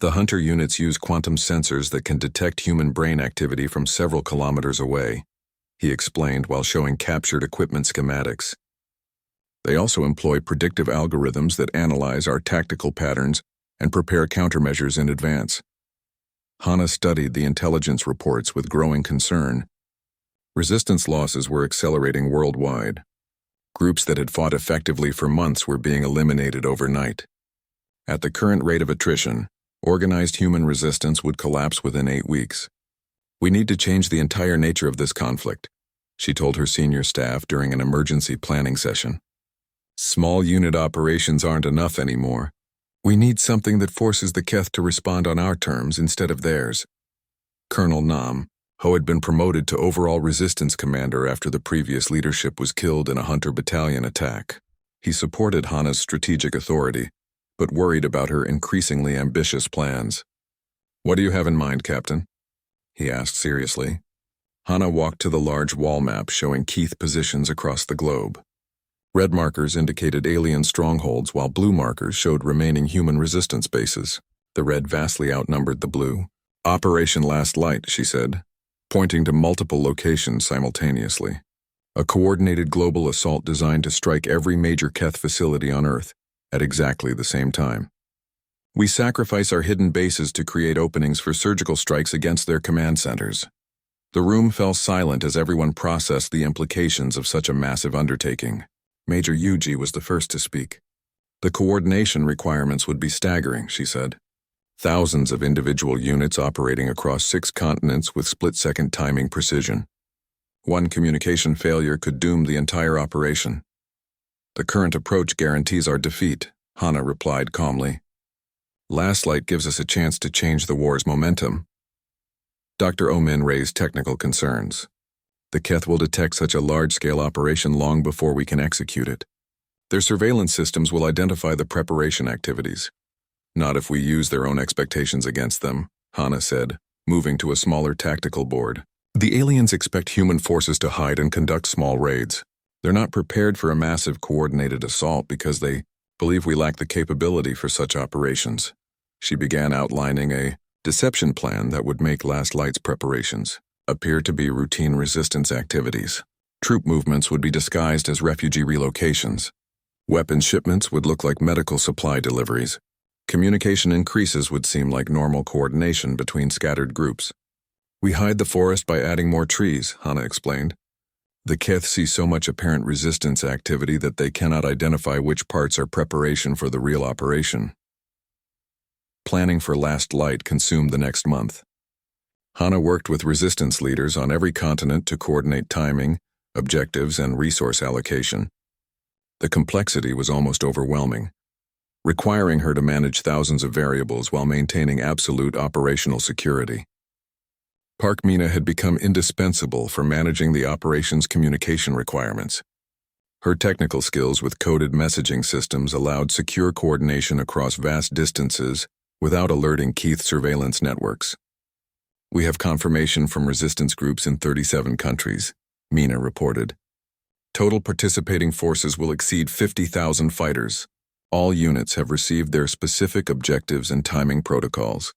The hunter units use quantum sensors that can detect human brain activity from several kilometers away, he explained while showing captured equipment schematics. They also employ predictive algorithms that analyze our tactical patterns and prepare countermeasures in advance. Hana studied the intelligence reports with growing concern. Resistance losses were accelerating worldwide. Groups that had fought effectively for months were being eliminated overnight. At the current rate of attrition, organized human resistance would collapse within 8 weeks. "We need to change the entire nature of this conflict," she told her senior staff during an emergency planning session. "Small unit operations aren't enough anymore. We need something that forces the Keth to respond on our terms instead of theirs." Colonel Nam, Ho had been promoted to overall resistance commander after the previous leadership was killed in a Hunter battalion attack. He supported Hana's strategic authority, but worried about her increasingly ambitious plans. "What do you have in mind, Captain?" he asked seriously. Hana walked to the large wall map showing Keith positions across the globe. Red markers indicated alien strongholds while blue markers showed remaining human resistance bases. The red vastly outnumbered the blue. "Operation Last Light," she said, pointing to multiple locations simultaneously. "A coordinated global assault designed to strike every major Keth facility on Earth at exactly the same time. We sacrifice our hidden bases to create openings for surgical strikes against their command centers." The room fell silent as everyone processed the implications of such a massive undertaking. Major Yuji was the first to speak. "The coordination requirements would be staggering," she said. "Thousands of individual units operating across 6 continents with split-second timing precision. One communication failure could doom the entire operation." "The current approach guarantees our defeat," Hana replied calmly. "Last Light gives us a chance to change the war's momentum." Dr. Omin raised technical concerns. "The Keth will detect such a large-scale operation long before we can execute it. Their surveillance systems will identify the preparation activities." "Not if we use their own expectations against them," Hana said, moving to a smaller tactical board. "The aliens expect human forces to hide and conduct small raids. They're not prepared for a massive coordinated assault because they believe we lack the capability for such operations." She began outlining a deception plan that would make Last Light's preparations appear to be routine resistance activities. Troop movements would be disguised as refugee relocations. Weapons shipments would look like medical supply deliveries. Communication increases would seem like normal coordination between scattered groups. "We hide the forest by adding more trees," Hana explained. "The Keth see so much apparent resistance activity that they cannot identify which parts are preparation for the real operation." Planning for Last Light consumed the next month. Hana worked with resistance leaders on every continent to coordinate timing, objectives, and resource allocation. The complexity was almost overwhelming, requiring her to manage thousands of variables while maintaining absolute operational security. Park Mina had become indispensable for managing the operation's communication requirements. Her technical skills with coded messaging systems allowed secure coordination across vast distances without alerting Keith surveillance networks. "We have confirmation from resistance groups in 37 countries," Mina reported. "Total participating forces will exceed 50,000 fighters. All units have received their specific objectives and timing protocols."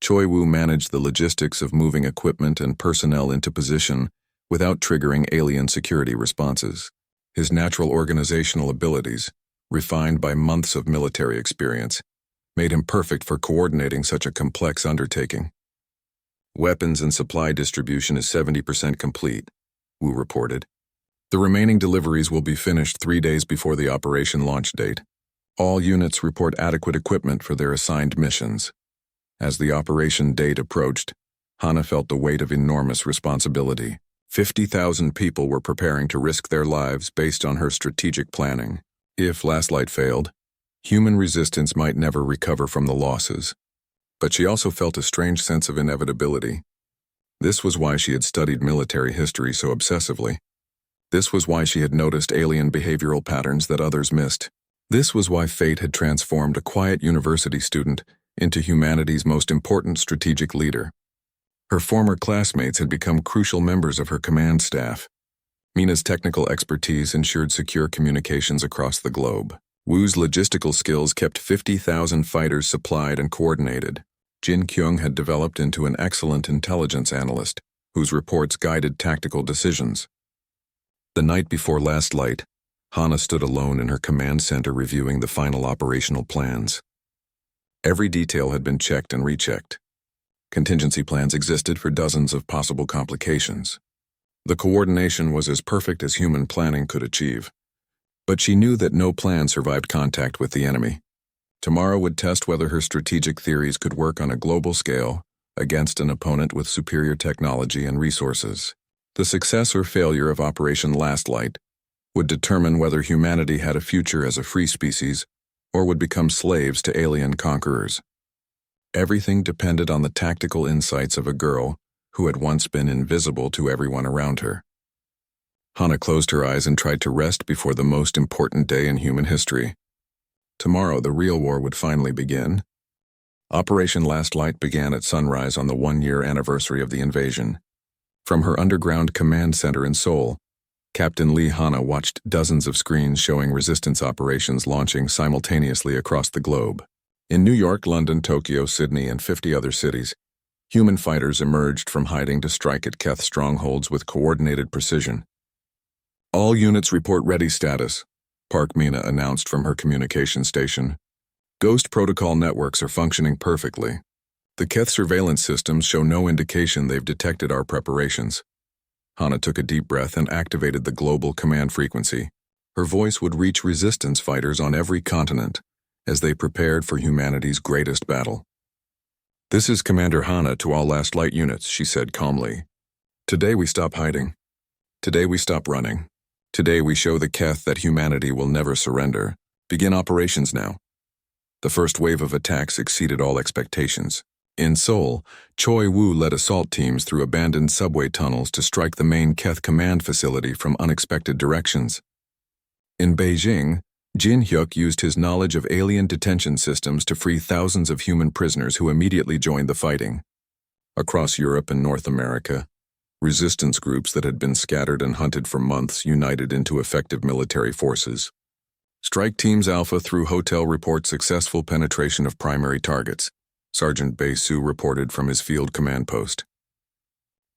Choi Woo managed the logistics of moving equipment and personnel into position without triggering alien security responses. His natural organizational abilities, refined by months of military experience, made him perfect for coordinating such a complex undertaking. "Weapons and supply distribution is 70% complete," Woo reported. "The remaining deliveries will be finished 3 days before the operation launch date. All units report adequate equipment for their assigned missions." As the operation date approached, Hana felt the weight of enormous responsibility. 50,000 people were preparing to risk their lives based on her strategic planning. If Last Light failed, human resistance might never recover from the losses. But she also felt a strange sense of inevitability. This was why she had studied military history so obsessively. This was why she had noticed alien behavioral patterns that others missed. This was why fate had transformed a quiet university student into humanity's most important strategic leader. Her former classmates had become crucial members of her command staff. Mina's technical expertise ensured secure communications across the globe. Woo's logistical skills kept 50,000 fighters supplied and coordinated. Jin Kyung had developed into an excellent intelligence analyst, whose reports guided tactical decisions. The night before Last Light, Hana stood alone in her command center reviewing the final operational plans. Every detail had been checked and rechecked. Contingency plans existed for dozens of possible complications. The coordination was as perfect as human planning could achieve. But she knew that no plan survived contact with the enemy. Tomorrow would test whether her strategic theories could work on a global scale against an opponent with superior technology and resources. The success or failure of Operation Last Light would determine whether humanity had a future as a free species or would become slaves to alien conquerors. Everything depended on the tactical insights of a girl who had once been invisible to everyone around her. Hana closed her eyes and tried to rest before the most important day in human history. Tomorrow, the real war would finally begin. Operation Last Light began at sunrise on the one-year anniversary of the invasion. From her underground command center in Seoul, Captain Lee Hana watched dozens of screens showing resistance operations launching simultaneously across the globe. In New York, London, Tokyo, Sydney, and 50 other cities, human fighters emerged from hiding to strike at Keth strongholds with coordinated precision. All units report ready status, Park Mina announced from her communication station. Ghost protocol networks are functioning perfectly. The Keth surveillance systems show no indication they've detected our preparations. Hana took a deep breath and activated the global command frequency. Her voice would reach resistance fighters on every continent as they prepared for humanity's greatest battle. "This is Commander Hana to all Last Light units," she said calmly. "Today we stop hiding. Today we stop running. Today we show the Keth that humanity will never surrender. Begin operations now." The first wave of attacks exceeded all expectations. In Seoul, Choi Woo led assault teams through abandoned subway tunnels to strike the main Keth command facility from unexpected directions. In Beijing, Jin Hyuk used his knowledge of alien detention systems to free thousands of human prisoners who immediately joined the fighting. Across Europe and North America, resistance groups that had been scattered and hunted for months united into effective military forces. Strike Teams Alpha through hotel report successful penetration of primary targets, Sergeant Bae Soo reported from his field command post.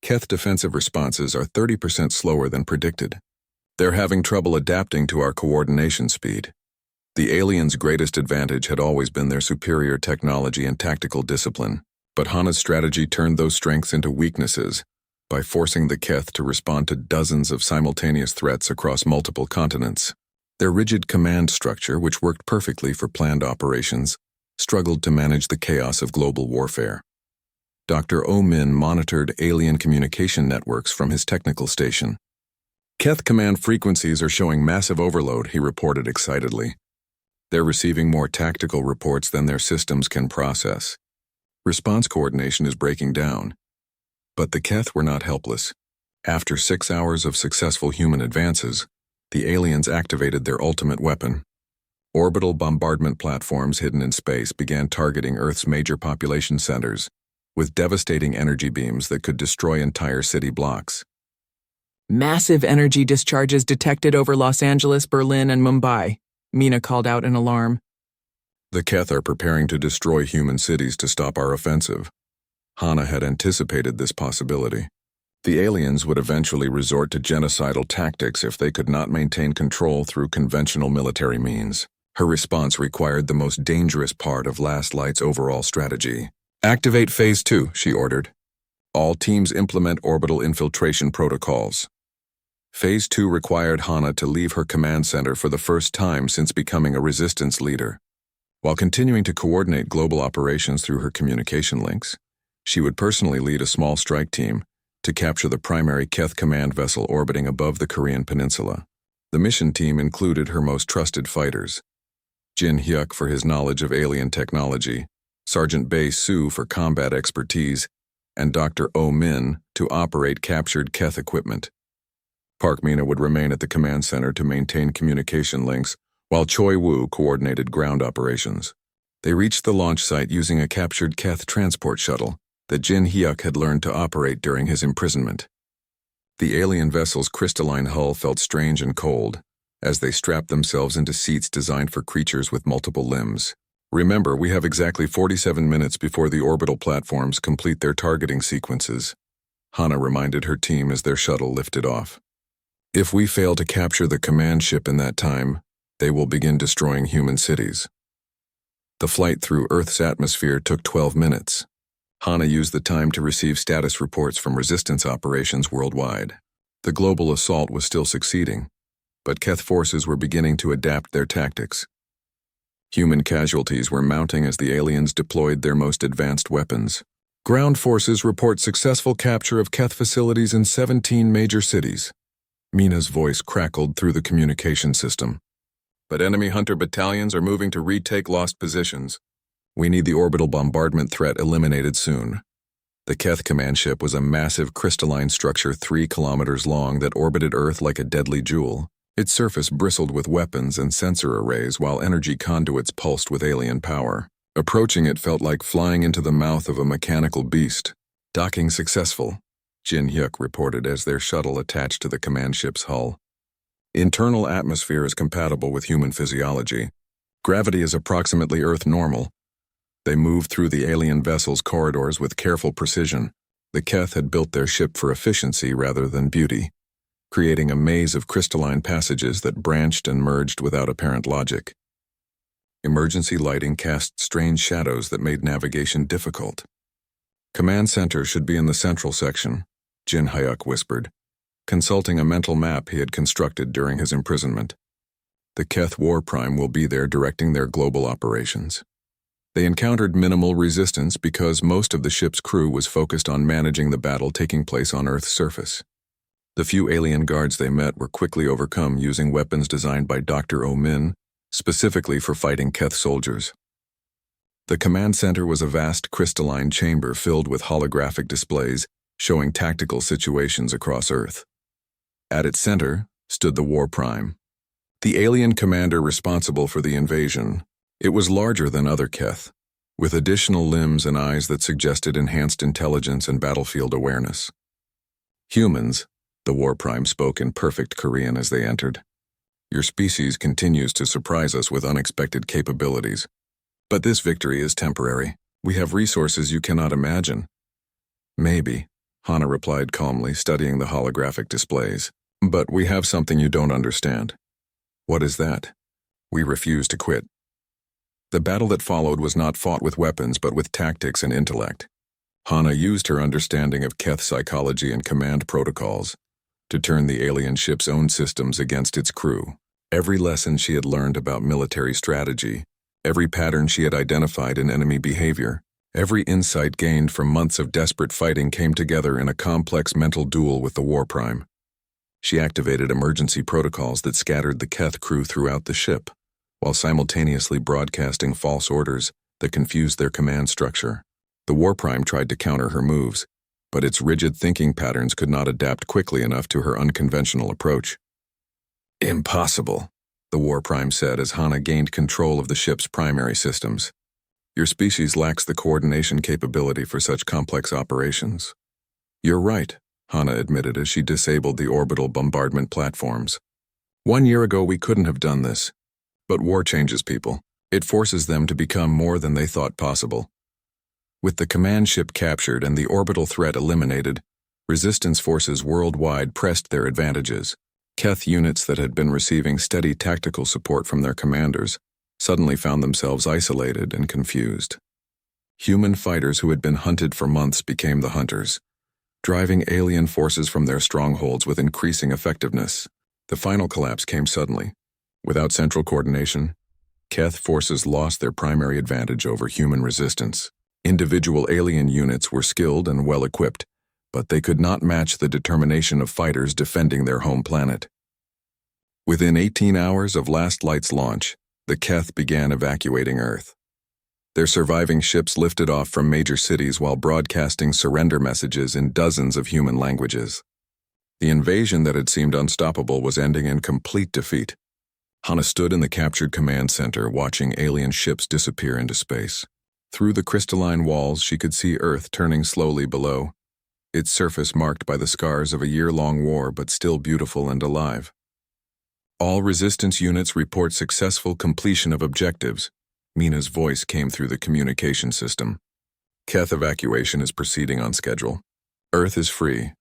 Keth defensive responses are 30% slower than predicted. They're having trouble adapting to our coordination speed. The aliens' greatest advantage had always been their superior technology and tactical discipline, but Hana's strategy turned those strengths into weaknesses by forcing the Keth to respond to dozens of simultaneous threats across multiple continents. Their rigid command structure, which worked perfectly for planned operations, struggled to manage the chaos of global warfare. Dr. Oh Min monitored alien communication networks from his technical station. "Keth command frequencies are showing massive overload," he reported excitedly. "They're receiving more tactical reports than their systems can process. Response coordination is breaking down." But the Keth were not helpless. After 6 hours of successful human advances, the aliens activated their ultimate weapon. Orbital bombardment platforms hidden in space began targeting Earth's major population centers, with devastating energy beams that could destroy entire city blocks. "Massive energy discharges detected over Los Angeles, Berlin, and Mumbai," Mina called out in alarm. The Keth are preparing to destroy human cities to stop our offensive. Hana had anticipated this possibility. The aliens would eventually resort to genocidal tactics if they could not maintain control through conventional military means. Her response required the most dangerous part of Last Light's overall strategy. "Activate Phase 2, she ordered. "All teams implement orbital infiltration protocols." Phase 2 required Hana to leave her command center for the first time since becoming a resistance leader. While continuing to coordinate global operations through her communication links, she would personally lead a small strike team to capture the primary Keth command vessel orbiting above the Korean peninsula. The mission team included her most trusted fighters: Jin Hyuk for his knowledge of alien technology, Sergeant Bae Soo for combat expertise, and Dr. Oh Min to operate captured Keth equipment. Park Mina would remain at the command center to maintain communication links, while Choi Woo coordinated ground operations. They reached the launch site using a captured Keth transport shuttle that Jin Hyuk had learned to operate during his imprisonment. The alien vessel's crystalline hull felt strange and cold as they strapped themselves into seats designed for creatures with multiple limbs. "Remember, we have exactly 47 minutes before the orbital platforms complete their targeting sequences," Hana reminded her team as their shuttle lifted off. "If we fail to capture the command ship in that time, they will begin destroying human cities." The flight through Earth's atmosphere took 12 minutes. Hana used the time to receive status reports from resistance operations worldwide. The global assault was still succeeding, but Keth forces were beginning to adapt their tactics. Human casualties were mounting as the aliens deployed their most advanced weapons. "Ground forces report successful capture of Keth facilities in 17 major cities." Mina's voice crackled through the communication system. "But enemy hunter battalions are moving to retake lost positions. We need the orbital bombardment threat eliminated soon. The Keth command ship was a massive crystalline structure 3 kilometers long that orbited Earth like a deadly jewel. Its surface bristled with weapons and sensor arrays while energy conduits pulsed with alien power. Approaching it felt like flying into the mouth of a mechanical beast. Docking successful, Jin Hyuk reported as their shuttle attached to the command ship's hull. Internal atmosphere is compatible with human physiology. Gravity is approximately Earth normal. They moved through the alien vessel's corridors with careful precision. The Keth had built their ship for efficiency rather than beauty, creating a maze of crystalline passages that branched and merged without apparent logic. Emergency lighting cast strange shadows that made navigation difficult. Command center should be in the central section, Jin Hyuk whispered, consulting a mental map he had constructed during his imprisonment. The Keth War Prime will be there directing their global operations. They encountered minimal resistance because most of the ship's crew was focused on managing the battle taking place on Earth's surface. The few alien guards they met were quickly overcome using weapons designed by Dr. Oh-min, specifically for fighting Keth soldiers. The command center was a vast crystalline chamber filled with holographic displays showing tactical situations across Earth. At its center stood the War Prime, the alien commander responsible for the invasion. It was larger than other Keth, with additional limbs and eyes that suggested enhanced intelligence and battlefield awareness. Humans, the War Prime spoke in perfect Korean as they entered. Your species continues to surprise us with unexpected capabilities. But this victory is temporary. We have resources you cannot imagine. Maybe, Hana replied calmly, studying the holographic displays. But we have something you don't understand. What is that? We refuse to quit. The battle that followed was not fought with weapons but with tactics and intellect. Hana used her understanding of Keth psychology and command protocols to turn the alien ship's own systems against its crew. Every lesson she had learned about military strategy, every pattern she had identified in enemy behavior, every insight gained from months of desperate fighting came together in a complex mental duel with the War Prime. She activated emergency protocols that scattered the Keth crew throughout the ship, while simultaneously broadcasting false orders that confused their command structure. The War Prime tried to counter her moves, but its rigid thinking patterns could not adapt quickly enough to her unconventional approach. Impossible, the War Prime said as Hana gained control of the ship's primary systems. Your species lacks the coordination capability for such complex operations. You're right, Hana admitted as she disabled the orbital bombardment platforms. 1 year ago we couldn't have done this. But war changes people. It forces them to become more than they thought possible. With the command ship captured and the orbital threat eliminated, resistance forces worldwide pressed their advantages. Keth units that had been receiving steady tactical support from their commanders suddenly found themselves isolated and confused. Human fighters who had been hunted for months became the hunters, driving alien forces from their strongholds with increasing effectiveness. The final collapse came suddenly. Without central coordination, Keth forces lost their primary advantage over human resistance. Individual alien units were skilled and well-equipped, but they could not match the determination of fighters defending their home planet. Within 18 hours of Last Light's launch, the Keth began evacuating Earth. Their surviving ships lifted off from major cities while broadcasting surrender messages in dozens of human languages. The invasion that had seemed unstoppable was ending in complete defeat. Hana stood in the captured command center watching alien ships disappear into space. Through the crystalline walls she could see Earth turning slowly below, its surface marked by the scars of a year-long war but still beautiful and alive. All resistance units report successful completion of objectives. Mina's voice came through the communication system. Keth evacuation is proceeding on schedule. Earth is free.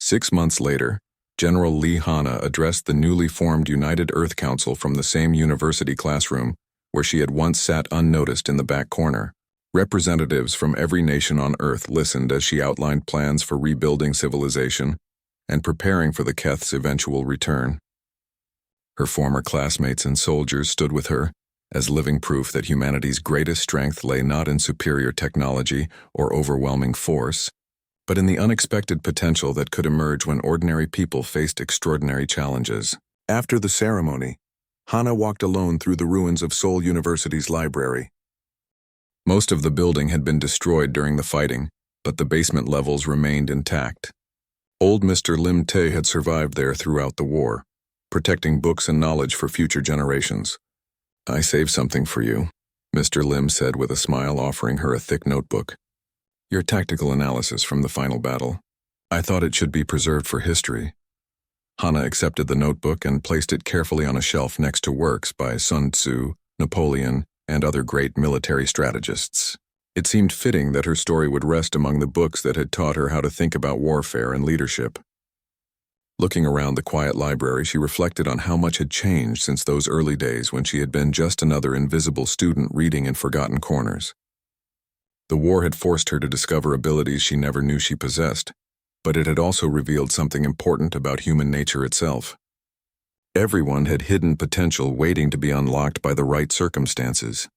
6 months later, General Lee Hana addressed the newly formed United Earth Council from the same university classroom where she had once sat unnoticed in the back corner. Representatives from every nation on Earth listened as she outlined plans for rebuilding civilization and preparing for the Keth's eventual return. Her former classmates and soldiers stood with her as living proof that humanity's greatest strength lay not in superior technology or overwhelming force, but in the unexpected potential that could emerge when ordinary people faced extraordinary challenges. After the ceremony, Hana walked alone through the ruins of Seoul University's library. Most of the building had been destroyed during the fighting, but the basement levels remained intact. Old Mr. Lim Tae had survived there throughout the war, protecting books and knowledge for future generations. "I saved something for you," Mr. Lim said with a smile, offering her a thick notebook. "Your tactical analysis from the final battle. I thought it should be preserved for history." Hana accepted the notebook and placed it carefully on a shelf next to works by Sun Tzu, Napoleon, and other great military strategists. It seemed fitting that her story would rest among the books that had taught her how to think about warfare and leadership. Looking around the quiet library, she reflected on how much had changed since those early days when she had been just another invisible student reading in forgotten corners. The war had forced her to discover abilities she never knew she possessed, but it had also revealed something important about human nature itself. Everyone had hidden potential waiting to be unlocked by the right circumstances.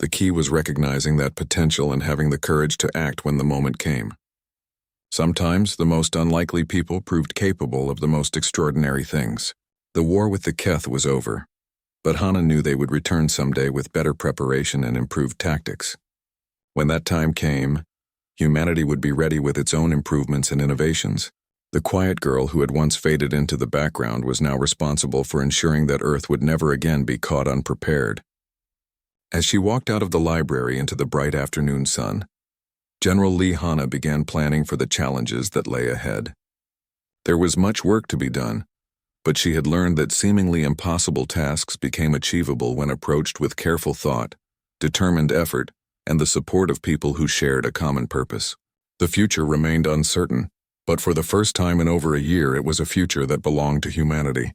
The key was recognizing that potential and having the courage to act when the moment came. Sometimes the most unlikely people proved capable of the most extraordinary things. The war with the Keth was over, but Hana knew they would return someday with better preparation and improved tactics. When that time came, humanity would be ready with its own improvements and innovations. The quiet girl who had once faded into the background was now responsible for ensuring that Earth would never again be caught unprepared. As she walked out of the library into the bright afternoon sun, General Lee Hana began planning for the challenges that lay ahead. There was much work to be done, but she had learned that seemingly impossible tasks became achievable when approached with careful thought, determined effort, and the support of people who shared a common purpose. The future remained uncertain, but for the first time in over a year it was a future that belonged to humanity.